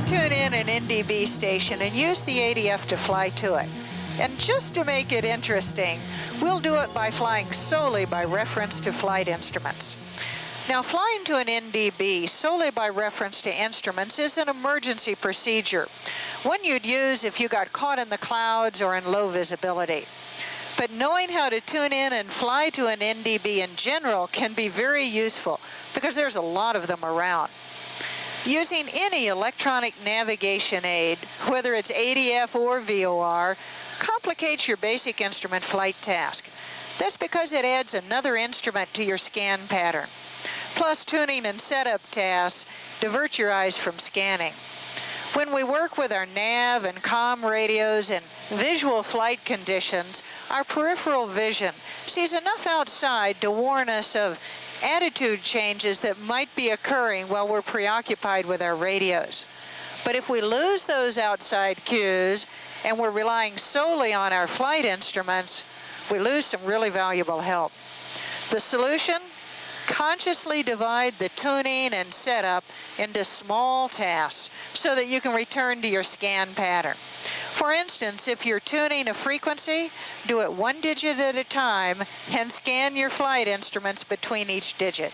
Let's tune in an NDB station and use the ADF to fly to it. And just to make it interesting, we'll do it by flying solely by reference to flight instruments. Now, flying to an NDB solely by reference to instruments is an emergency procedure, one you'd use if you got caught in the clouds or in low visibility. But knowing how to tune in and fly to an NDB in general can be very useful because there's a lot of them around. Using any electronic navigation aid, whether it's ADF or VOR, complicates your basic instrument flight task. That's because it adds another instrument to your scan pattern. Plus, tuning and setup tasks divert your eyes from scanning. When we work with our nav and comm radios in visual flight conditions, our peripheral vision sees enough outside to warn us of attitude changes that might be occurring while we're preoccupied with our radios. But if we lose those outside cues and we're relying solely on our flight instruments, we lose some really valuable help. The solution? Consciously divide the tuning and setup into small tasks so that you can return to your scan pattern. For instance, if you're tuning a frequency, do it one digit at a time and scan your flight instruments between each digit.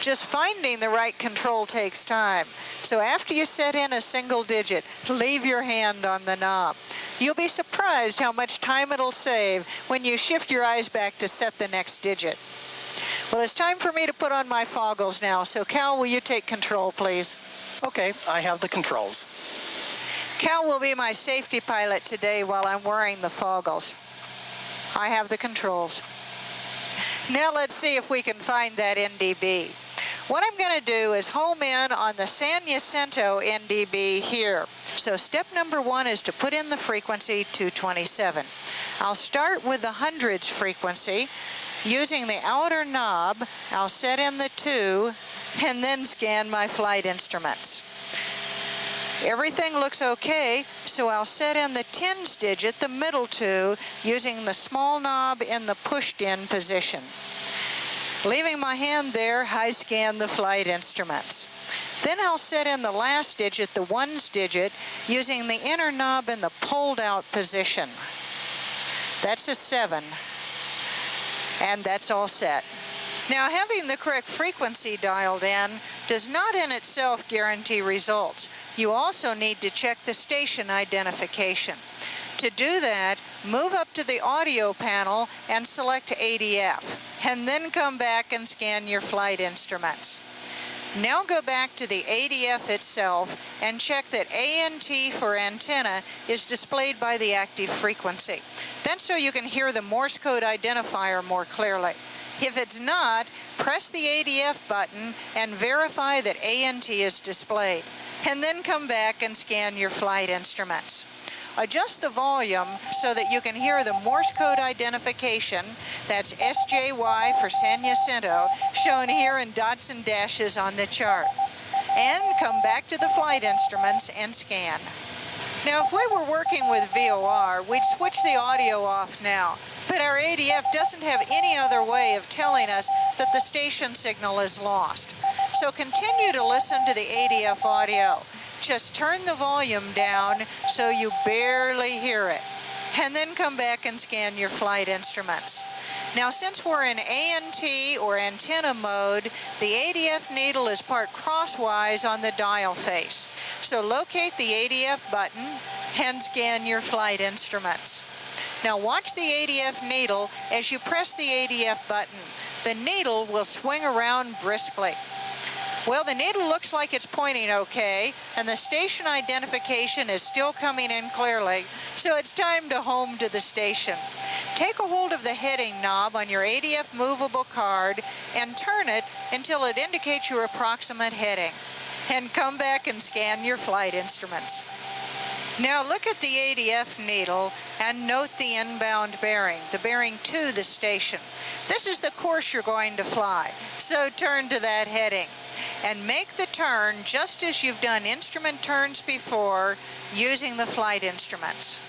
Just finding the right control takes time, so after you set in a single digit, leave your hand on the knob. You'll be surprised how much time it'll save when you shift your eyes back to set the next digit. Well, it's time for me to put on my foggles now, so Cal, will you take control, please? Okay, I have the controls. Cal will be my safety pilot today while I'm wearing the foggles. I have the controls. Now let's see if we can find that NDB. What I'm going to do is home in on the San Jacinto NDB here. So step number 1 is to put in the frequency 227. I'll start with the hundreds frequency. Using the outer knob, I'll set in the 2 and then scan my flight instruments. Everything looks okay, so I'll set in the tens digit, the middle 2, using the small knob in the pushed-in position. Leaving my hand there, I scan the flight instruments. Then I'll set in the last digit, the ones digit, using the inner knob in the pulled-out position. That's a 7. And that's all set. Now, having the correct frequency dialed in does not in itself guarantee results. You also need to check the station identification. To do that, move up to the audio panel and select ADF, and then come back and scan your flight instruments. Now go back to the ADF itself and check that ANT for antenna is displayed by the active frequency. That's so you can hear the Morse code identifier more clearly. If it's not, press the ADF button and verify that ANT is displayed, and then come back and scan your flight instruments. Adjust the volume so that you can hear the Morse code identification, that's SJY for San Jacinto, shown here in dots and dashes on the chart. And come back to the flight instruments and scan. Now, if we were working with VOR, we'd switch the audio off now, but our ADF doesn't have any other way of telling us that the station signal is lost. So continue to listen to the ADF audio. Just turn the volume down so you barely hear it, and then come back and scan your flight instruments. Now, since we're in ANT or antenna mode, the ADF needle is parked crosswise on the dial face. So locate the ADF button and scan your flight instruments. Now watch the ADF needle as you press the ADF button. The needle will swing around briskly. Well, the needle looks like it's pointing okay, and the station identification is still coming in clearly, so it's time to home to the station. Take a hold of the heading knob on your ADF movable card and turn it until it indicates your approximate heading, and come back and scan your flight instruments. Now look at the ADF needle and note the inbound bearing, the bearing to the station. This is the course you're going to fly, so turn to that heading and make the turn just as you've done instrument turns before using the flight instruments.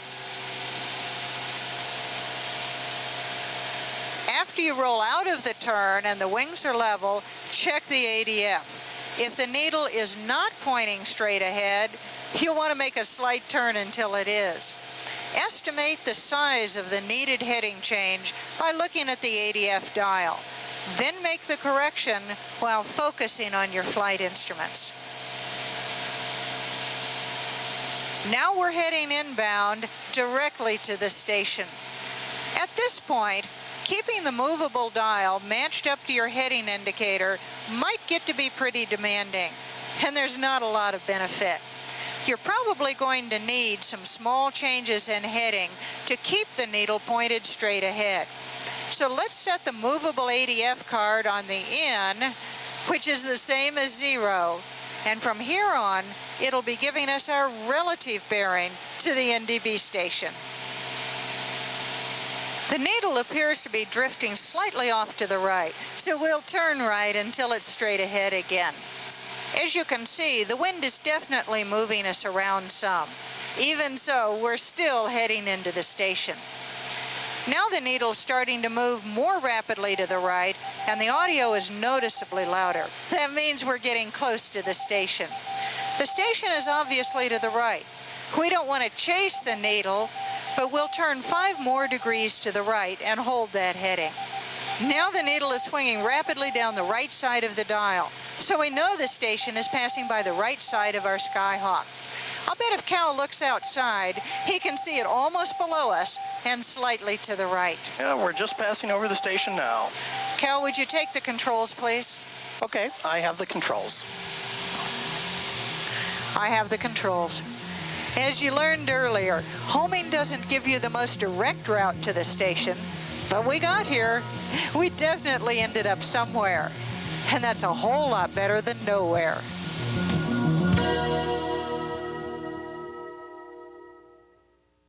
After you roll out of the turn and the wings are level, check the ADF. If the needle is not pointing straight ahead, you'll want to make a slight turn until it is. Estimate the size of the needed heading change by looking at the ADF dial. Then make the correction while focusing on your flight instruments. Now we're heading inbound directly to the station. At this point, keeping the movable dial matched up to your heading indicator might get to be pretty demanding, and there's not a lot of benefit. You're probably going to need some small changes in heading to keep the needle pointed straight ahead. So let's set the movable ADF card on the in, which is the same as 0. And from here on, it'll be giving us our relative bearing to the NDB station. The needle appears to be drifting slightly off to the right, so we'll turn right until it's straight ahead again. As you can see, the wind is definitely moving us around some. Even so, we're still heading into the station. Now the needle's starting to move more rapidly to the right, and the audio is noticeably louder. That means we're getting close to the station. The station is obviously to the right. We don't want to chase the needle, but we'll turn 5 more degrees to the right and hold that heading. Now the needle is swinging rapidly down the right side of the dial, so we know the station is passing by the right side of our Skyhawk. I'll bet if Cal looks outside, he can see it almost below us and slightly to the right. Yeah, we're just passing over the station now. Cal, would you take the controls, please? Okay, I have the controls. I have the controls. As you learned earlier, homing doesn't give you the most direct route to the station, but we got here. We definitely ended up somewhere, and that's a whole lot better than nowhere.